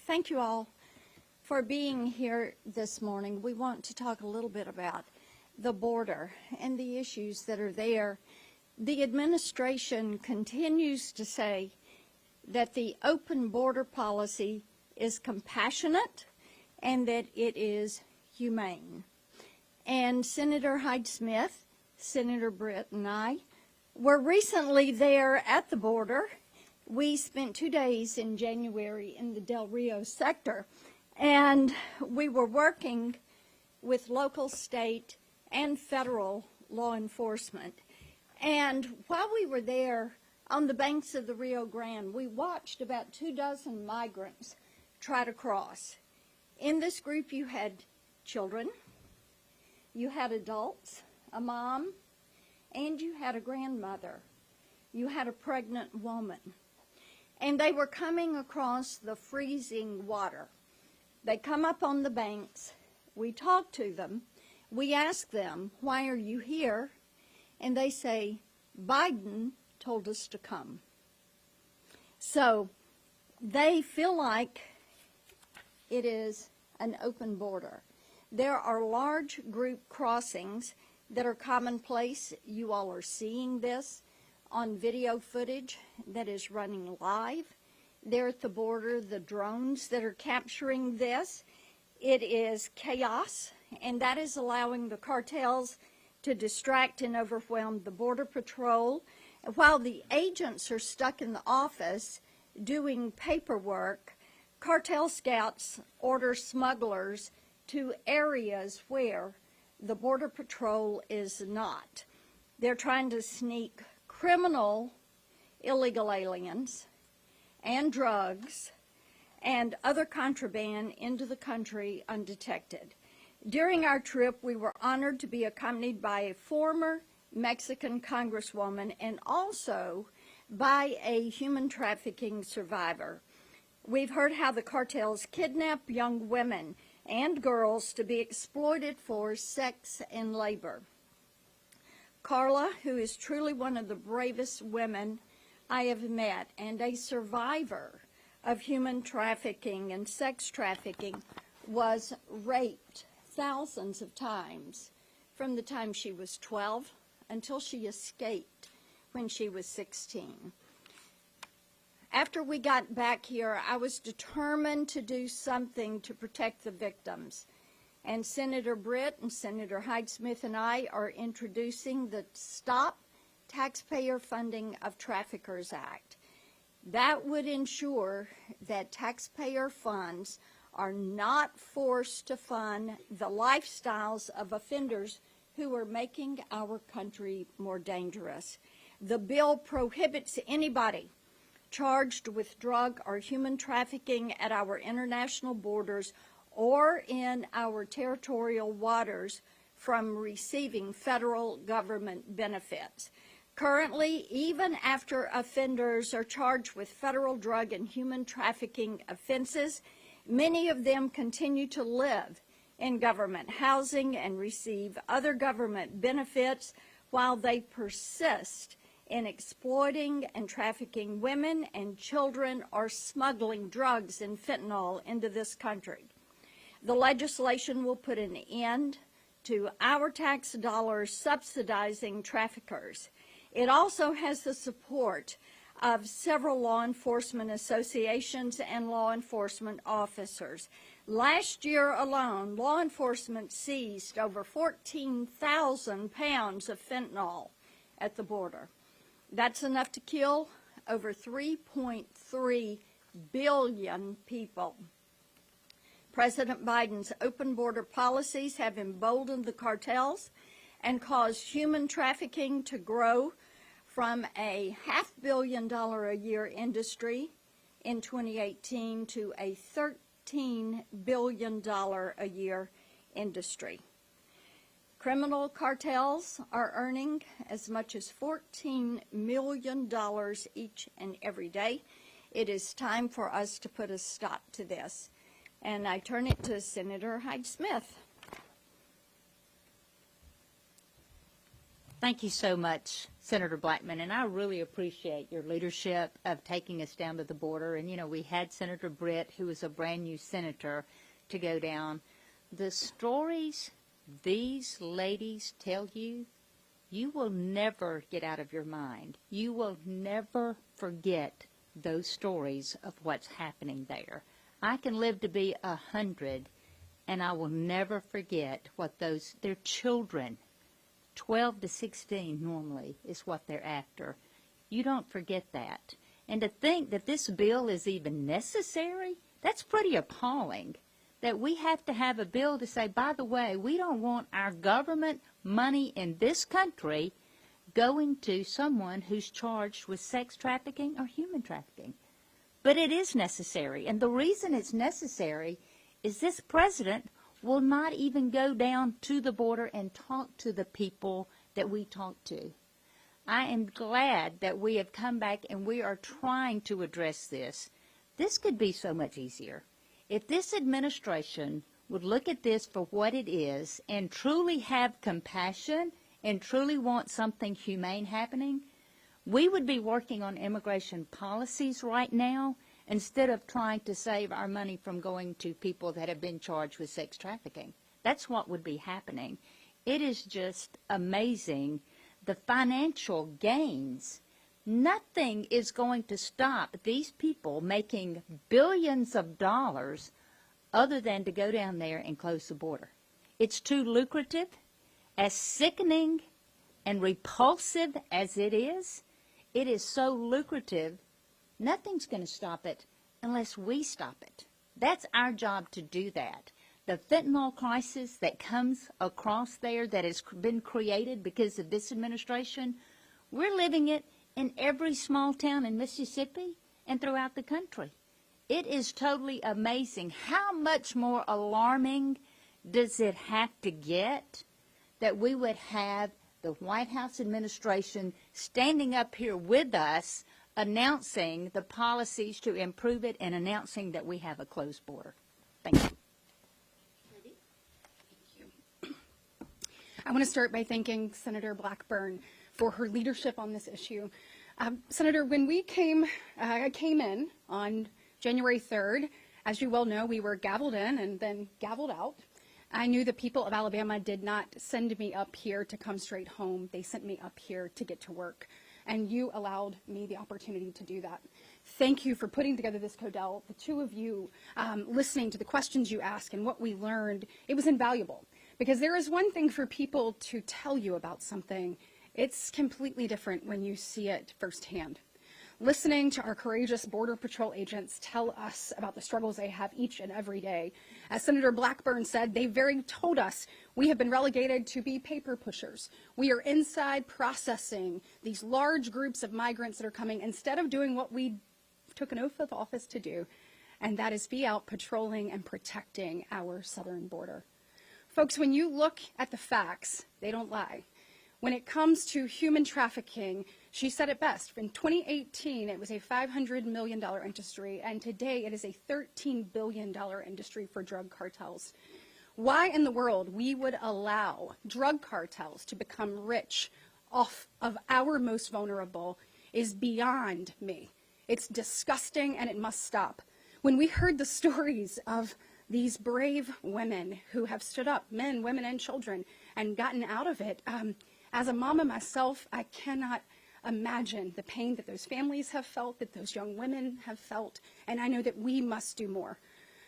Thank you all for being here this morning. We want to talk a little bit about the border and the issues that are there. The administration continues to say that the open border policy is compassionate and that it is humane. And Senator Hyde-Smith, Senator Britt, and I were recently there at the border. We spent 2 days in January in the Rio Sector, and we were working with local, state, and federal law enforcement. And while we were there on the banks of the Rio Grande, we watched about 24 migrants try to cross. In this group, you had children, you had adults, a mom, and you had a grandmother. You had a pregnant woman. And they were coming across the freezing water. They come up on the banks. We talk to them. We ask them, "Why are you here?" And they say, "Biden told us to come." So they feel like it is an open border. There are large group crossings that are commonplace. You all are seeing this on video footage that is running live there at the border, the drones that are capturing this. It is chaos, and that is allowing the cartels to distract and overwhelm the Border Patrol. While the agents are stuck in the office doing paperwork, cartel scouts order smugglers to areas where the Border Patrol is not. They're trying to sneak criminal illegal aliens and drugs and other contraband into the country undetected. During our trip, we were honored to be accompanied by a former Mexican congresswoman and also by a human trafficking survivor. We've heard how the cartels kidnap young women and girls to be exploited for sex and labor. Carla, who is truly one of the bravest women I have met and a survivor of human trafficking and sex trafficking, was raped thousands of times from the time she was 12 until she escaped when she was 16. After we got back here, I was determined to do something to protect the victims. And Senator Britt and Senator Hyde-Smith and I are introducing the Stop Taxpayer Funding of Traffickers Act. That would ensure that taxpayer funds are not forced to fund the lifestyles of offenders who are making our country more dangerous. The bill prohibits anybody charged with drug or human trafficking at our international borders or in our territorial waters from receiving federal government benefits. Currently, even after offenders are charged with federal drug and human trafficking offenses, many of them continue to live in government housing and receive other government benefits while they persist in exploiting and trafficking women and children or smuggling drugs and fentanyl into this country. The legislation will put an end to our tax dollars subsidizing traffickers. It also has the support of several law enforcement associations and law enforcement officers. Last year alone, law enforcement seized over 14,000 pounds of fentanyl at the border. That's enough to kill over 3.3 billion people. President Biden's open border policies have emboldened the cartels and caused human trafficking to grow from a $500 million a year industry in 2018 to a $13 billion a year industry. Criminal cartels are earning as much as $14 million each and every day. It is time for us to put a stop to this. And I turn it to Senator Hyde-Smith. Thank you so much, Senator Blackman, and I really appreciate your leadership of taking us down to the border. And, you know, we had Senator Britt, who was a brand new senator, to go down. The stories these ladies tell you, you will never get out of your mind. You will never forget those stories of what's happening there. I can live to be 100, and I will never forget what their children, 12 to 16 normally is what they're after. You don't forget that. And to think that this bill is even necessary, that's pretty appalling. That we have to have a bill to say, by the way, we don't want our government money in this country going to someone who's charged with sex trafficking or human trafficking. But it is necessary. And the reason it's necessary is this president will not even go down to the border and talk to the people that we talk to. I am glad that we have come back and we are trying to address this. This could be so much easier. If this administration would look at this for what it is and truly have compassion and truly want something humane happening, we would be working on immigration policies right now instead of trying to save our money from going to people that have been charged with sex trafficking. That's what would be happening. It is just amazing, the financial gains. Nothing is going to stop these people making billions of dollars other than to go down there and close the border. It's too lucrative. As sickening and repulsive as it is so lucrative, nothing's going to stop it unless we stop it. That's our job to do that. The fentanyl crisis that comes across there that has been created because of this administration, we're living it in every small town in Mississippi and throughout the country. It is totally amazing. How much more alarming does it have to get that we would have the White House administration standing up here with us announcing the policies to improve it and announcing that we have a closed border? Thank you. Thank you. I want to start by thanking Senator Blackburn for her leadership on this issue. Senator, when we came in on January 3rd, as you well know, we were gavelled in and then gavelled out. I knew the people of Alabama did not send me up here to come straight home. They sent me up here to get to work. And you allowed me the opportunity to do that. Thank you for putting together this Codell. The two of you listening to the questions you asked and what we learned, it was invaluable. Because there is one thing for people to tell you about something. It's completely different when you see it firsthand. Listening to our courageous Border Patrol agents tell us about the struggles they have each and every day. As Senator Blackburn said, they told us we have been relegated to be paper pushers. We are inside processing these large groups of migrants that are coming instead of doing what we took an oath of office to do, and that is be out patrolling and protecting our southern border. Folks, when you look at the facts, they don't lie. When it comes to human trafficking, she said it best. In 2018, it was a $500 million industry, and today it is a $13 billion industry for drug cartels. Why in the world we would allow drug cartels to become rich off of our most vulnerable is beyond me. It's disgusting, and it must stop. When we heard the stories of these brave women who have stood up, men, women, and children, and gotten out of it, as a mama myself, I cannot imagine the pain that those families have felt, that those young women have felt, and I know that we must do more.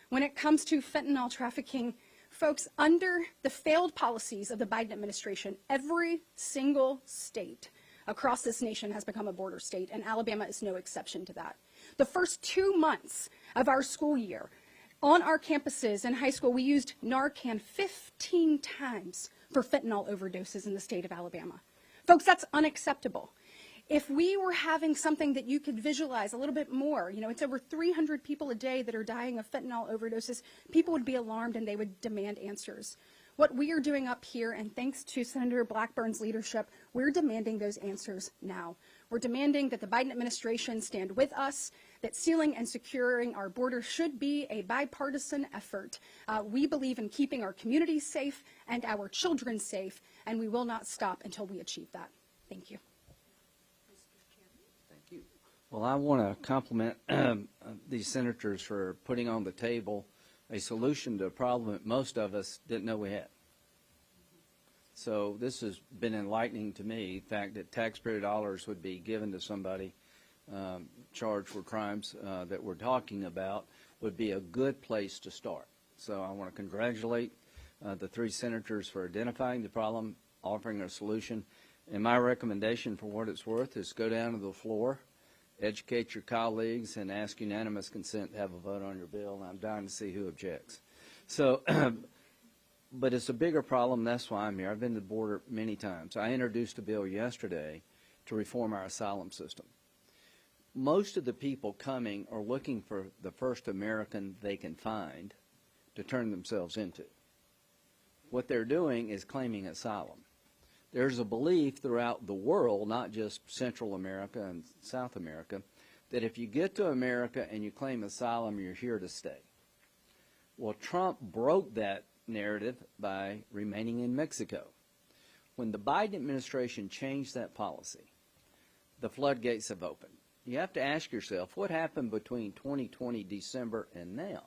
When it comes to fentanyl trafficking, folks, under the failed policies of the Biden administration, every single state across this nation has become a border state, and Alabama is no exception to that. The first 2 months of our school year, on our campuses in high school, we used Narcan 15 times for fentanyl overdoses in the state of Alabama. Folks, that's unacceptable. If we were having something that you could visualize a little bit more, you know, it's over 300 people a day that are dying of fentanyl overdoses, people would be alarmed and they would demand answers. What we are doing up here, and thanks to Senator Blackburn's leadership, we're demanding those answers now. We're demanding that the Biden administration stand with us, that sealing and securing our border should be a bipartisan effort. We believe in keeping our communities safe and our children safe, and we will not stop until we achieve that. Thank you. Thank you. Well, I want to compliment these senators for putting on the table a solution to a problem that most of us didn't know we had. So this has been enlightening to me, the fact that taxpayer dollars would be given to somebody charged for crimes that we're talking about would be a good place to start. So I want to congratulate the three senators for identifying the problem, offering a solution. And my recommendation, for what it's worth, is go down to the floor, educate your colleagues, and ask unanimous consent to have a vote on your bill. And I'm dying to see who objects. So, but it's a bigger problem. That's why I'm here. I've been to the border many times. I introduced a bill yesterday to reform our asylum system. Most of the people coming are looking for the first American they can find to turn themselves into. What they're doing is claiming asylum. There's a belief throughout the world, not just Central America and South America, that if you get to America and you claim asylum, you're here to stay. Well, Trump broke that narrative by remaining in Mexico. When the Biden administration changed that policy, the floodgates have opened. You have to ask yourself, what happened between 2020 December and now?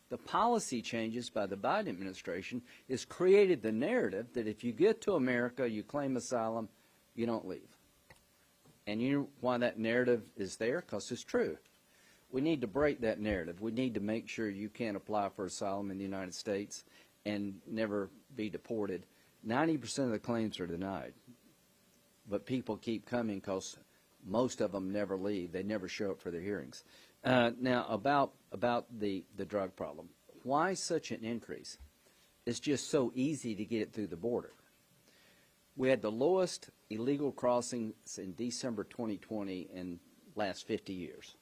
The policy changes by the Biden administration has created the narrative that if you get to America, you claim asylum, you don't leave. And you know why that narrative is there? Because it's true. We need to break that narrative. We need to make sure you can't apply for asylum in the United States and never be deported. 90% of the claims are denied. But people keep coming because most of them never leave. They never show up for their hearings. Now, about the drug problem. Why such an increase? It's just so easy to get it through the border. We had the lowest illegal crossings in December 2020 in the last 50 years.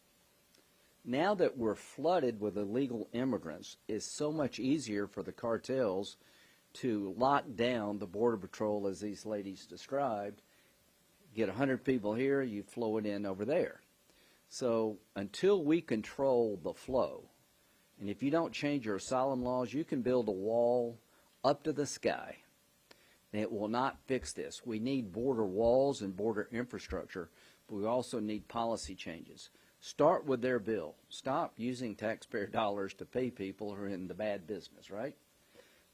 Now that we're flooded with illegal immigrants, it's so much easier for the cartels to lock down the Border Patrol, as these ladies described. Get 100 people here, you flow it in over there. So until we control the flow, and if you don't change your asylum laws, you can build a wall up to the sky. It will not fix this. We need border walls and border infrastructure, but we also need policy changes. Start with their bill. Stop using taxpayer dollars to pay people who are in the bad business, right?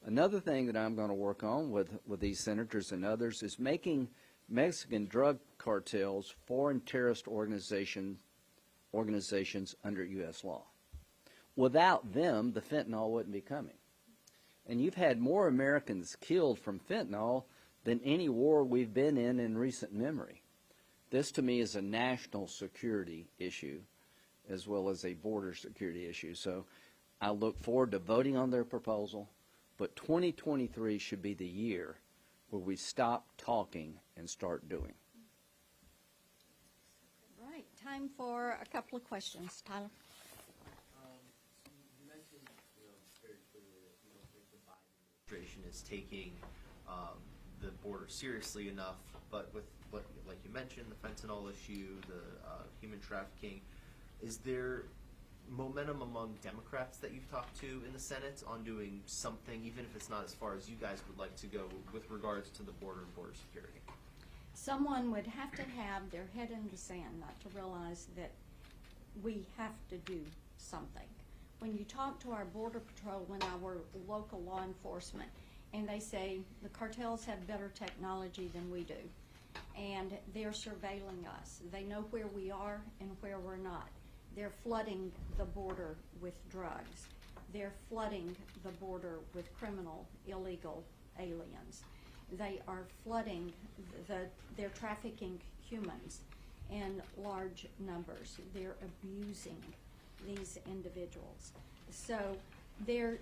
Another thing that I'm going to work on with these senators and others is making Mexican drug cartels foreign terrorist organizations under U.S. law. Without them, the fentanyl wouldn't be coming. And you've had more Americans killed from fentanyl than any war we've been in recent memory. This, to me, is a national security issue as well as a border security issue. So I look forward to voting on their proposal, but 2023 should be the year where we stop talking and start doing. Right, time for a couple of questions. Tyler? You mentioned, very clearly that you don't think the Biden administration is taking the border seriously enough, but with what, like you mentioned, the fentanyl issue, the human trafficking, is there momentum among Democrats that you've talked to in the Senate on doing something, even if it's not as far as you guys would like to go with regards to the border and border security? Someone would have to have their head in the sand not to realize that we have to do something. When you talk to our Border Patrol and our local law enforcement, and they say the cartels have better technology than we do, and they're surveilling us. They know where we are and where we're not. They're flooding the border with drugs. They're flooding the border with criminal, illegal aliens. They are flooding, they're trafficking humans in large numbers. They're abusing these individuals. So there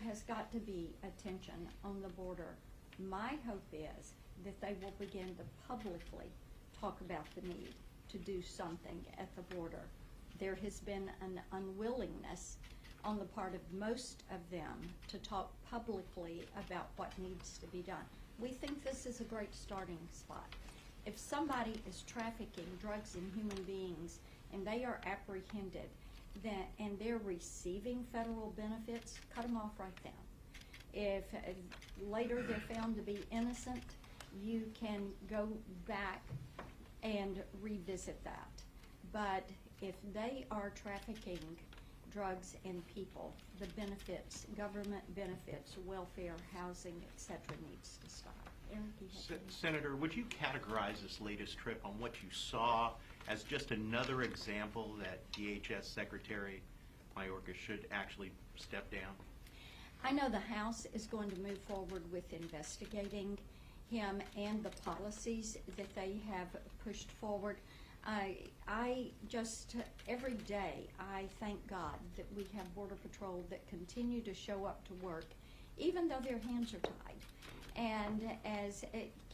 has got to be attention on the border. My hope is that they will begin to publicly talk about the need to do something at the border. There has been an unwillingness on the part of most of them to talk publicly about what needs to be done. We think this is a great starting spot. If somebody is trafficking drugs and human beings and they are apprehended, and they're receiving federal benefits, cut them off right then. If later they're found to be innocent, you can go back and revisit that. But if they are trafficking drugs and people, the benefits, government benefits, welfare, housing, etc., needs to stop. Eric, you have anything? Senator, would you categorize this latest trip on what you saw as just another example that DHS Secretary Mayorkas should actually step down? I know the House is going to move forward with investigating him and the policies that they have pushed forward. I just, every day, I thank God that we have Border Patrol that continue to show up to work, even though their hands are tied. And as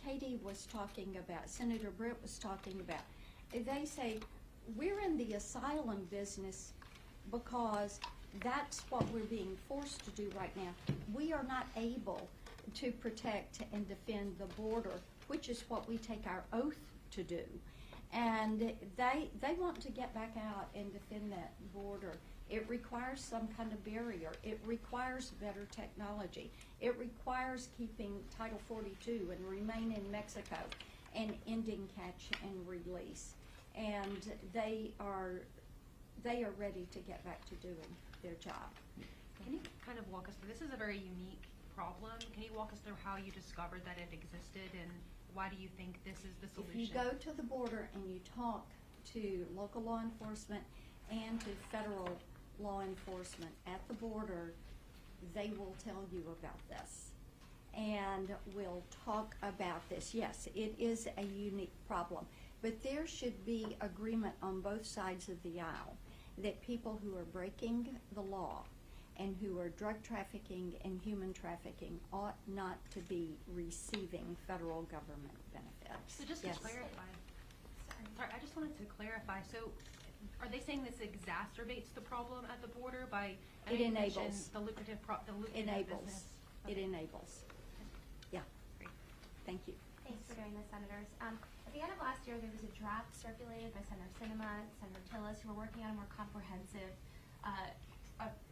Katie was talking about, Senator Britt was talking about, they say, we're in the asylum business because that's what we're being forced to do right now. We are not able to protect and defend the border, which is what we take our oath to do. And they want to get back out and defend that border. It requires some kind of barrier. It requires better technology. It requires keeping Title 42 and remain in Mexico and ending catch and release. And they are ready to get back to doing their job. Can you kind of walk us through, this is a very unique problem. Can you walk us through how you discovered that it existed and why do you think this is the solution? If you go to the border and you talk to local law enforcement and to federal law enforcement at the border, they will tell you about this and will talk about this. Yes, it is a unique problem, but there should be agreement on both sides of the aisle that people who are breaking the law and who are drug trafficking and human trafficking ought not to be receiving federal government benefits. So just Yes. to clarify, sorry, I just wanted to clarify, so are they saying this exacerbates the problem at the border by It you mentioned enables. the lucrative Enables. business? It Okay. enables. Yeah. Great. Thank you. Thanks for doing this, Senators. At the end of last year, there was a draft circulated by Senator Sinema and Senator Tillis, who were working on a more comprehensive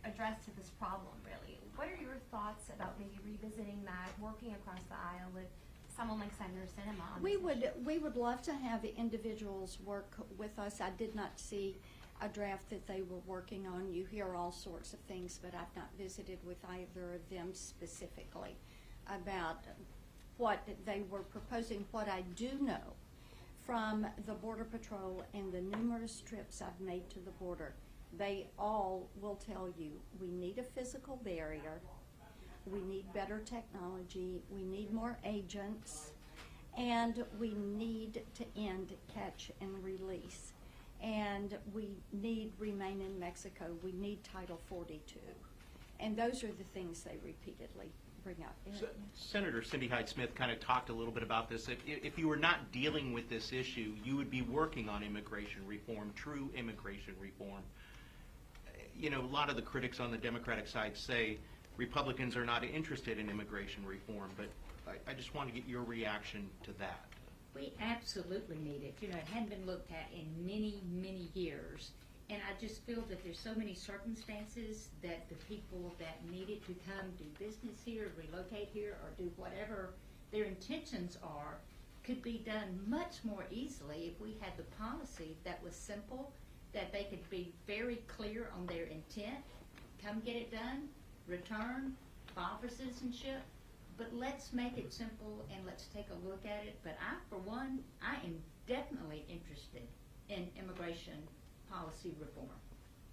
address to this problem, really. What are your thoughts about maybe revisiting that, working across the aisle with someone like Senator Sinema on We this issue? would love to have individuals work with us. I did not see a draft that they were working on. You hear all sorts of things, but I've not visited with either of them specifically about what they were proposing. What I do know from the Border Patrol and the numerous trips I've made to the border, they all will tell you we need a physical barrier, we need better technology, we need more agents, and we need to end catch and release. And we need remain in Mexico, we need Title 42. And those are the things they repeatedly bring up. Senator Cindy Hyde-Smith kind of talked a little bit about this. If you were not dealing with this issue, you would be working on immigration reform, true immigration reform. You know, a lot of the critics on the Democratic side say Republicans are not interested in immigration reform, but I just want to get your reaction to that. We absolutely need it. You know, it hadn't been looked at in many, many years. And I just feel that there's so many circumstances that the people that needed to come do business here, relocate here, or do whatever their intentions are could be done much more easily if we had the policy that was simple, that they could be very clear on their intent, come get it done, return, file for citizenship. But let's make it simple and let's take a look at it. But I, for one, I am definitely interested in immigration policy reform.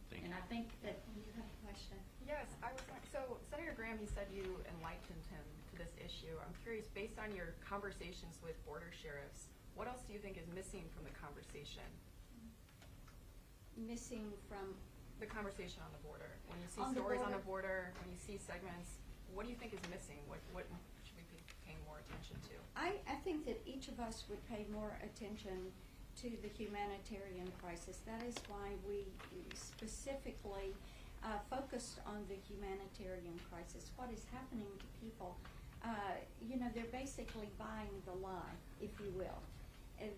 Thank And you. I think that You have a question? Yes, I was, so Senator Graham, you said you enlightened him to this issue. I'm curious, based on your conversations with border sheriffs, what else do you think is missing from the conversation? Missing from, The conversation on the border. When you see On the stories on the border? border, when you see segments, what do you think is missing? What should we be paying more attention to? I think that each of us would pay more attention to the humanitarian crisis. That is why we specifically focused on the humanitarian crisis. What is happening to people? You know, they're basically buying the lie, if you will.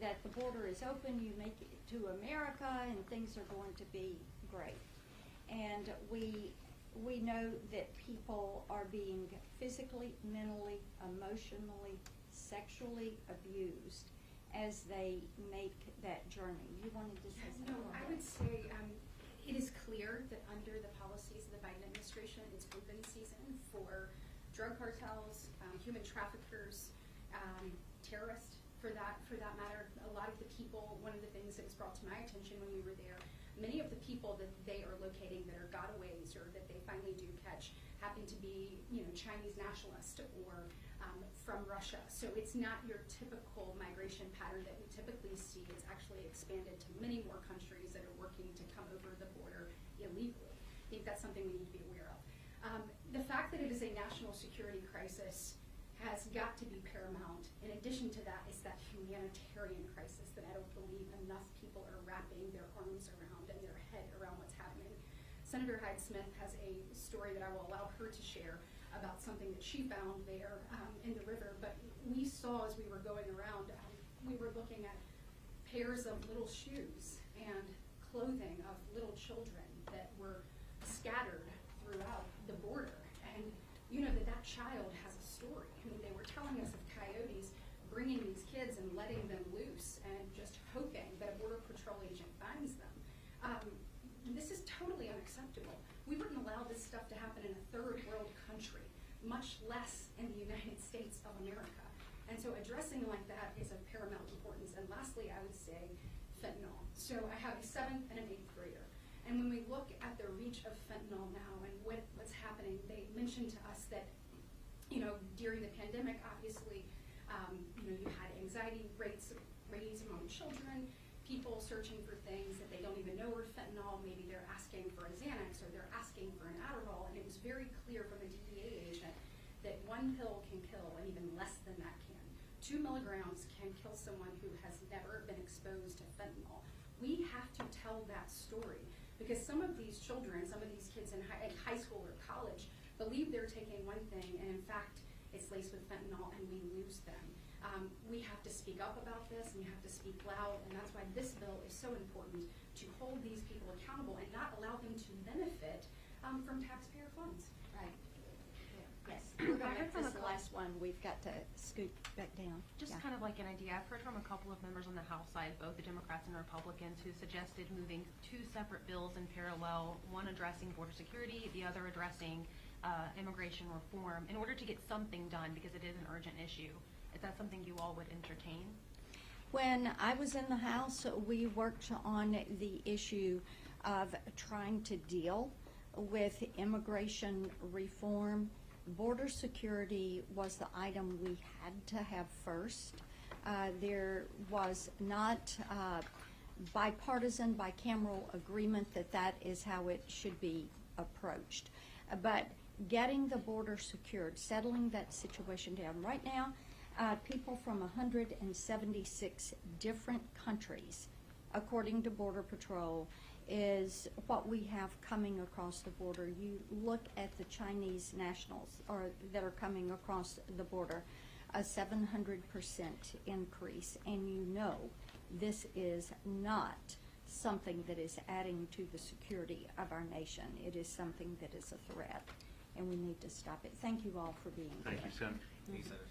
that the border is open, you make it to America, and things are going to be great. And we know that people are being physically, mentally, emotionally, sexually abused as they make that journey. You wanted to say something? No, I would say it is clear that under the policies of the Biden administration, it's open season for drug cartels, human traffickers, terrorists, for that matter. A lot of the people, one of the things that was brought to my attention when we were there, many of the people that they are locating that are gotaways or that they finally do catch happen to be, Chinese nationalists or from Russia. So it's not your typical migration pattern that we typically see. It's actually expanded to many more countries that are working to come over the border illegally. I think that's something we need to be aware of. The fact that it is a national security crisis has got to be paramount. In addition to that, it's that humanitarian crisis that I don't believe enough people are wrapping their arms around and their head around what's happening. Senator Hyde-Smith has a story that I will allow her to share about something that she found there in the river. But we saw as we were going around, we were looking at pairs of little shoes and clothing of little children that were scattered throughout the border. And you know that child has a story. I mean, they were telling us of coyotes bringing these kids and letting them loose and just hoping that a Border Patrol agent finds them. This is totally unacceptable. We wouldn't allow this stuff to happen in a third world country, much less in the United States of America. And so addressing like that is of paramount importance. And lastly, I would say fentanyl. So I have a 7th and an 8th grader. And when we look at the reach of fentanyl now and what's happening, they mentioned to us that, during the pandemic, obviously, you had anxiety rates raised among children, people searching for things that they don't even know are fentanyl. Maybe they're asking for a Xanax or they're asking for an Adderall. And it was very clear from a DEA agent that 1 pill can kill and even less than that can. 2 milligrams can kill someone who has never been exposed to fentanyl. We have to tell that story because some of these children, some of these kids in high school or college believe they're taking one thing and in fact it's laced with fentanyl and we lose them. We have to speak up about this and we have to speak loud, and that's why this bill is so important, to hold these people accountable and not allow them to benefit from taxpayer funds. Right. Yes. We're going to make this the last one. We've got to scoot back down. Just kind of like an idea, I've heard from a couple of members on the House side, both the Democrats and Republicans, who suggested moving 2 separate bills in parallel, one addressing border security, the other addressing immigration reform, in order to get something done because it is an urgent issue. Is that something you all would entertain? When I was in the House, we worked on the issue of trying to deal with immigration reform. Border security was the item we had to have first. There was not bipartisan, bicameral agreement that that is how it should be approached. But getting the border secured, settling that situation down. Right now, people from 176 different countries, according to Border Patrol, is what we have coming across the border. You look at the Chinese nationals that are coming across the border, a 700% increase, and you know this is not something that is adding to the security of our nation. It is something that is a threat, and we need to stop it. Thank you all for being here. Thank you, Senator. Thank you, Senators.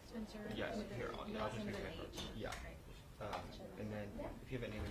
Spencer? Yes, here, I'll just make that. Yeah. And then if you have any other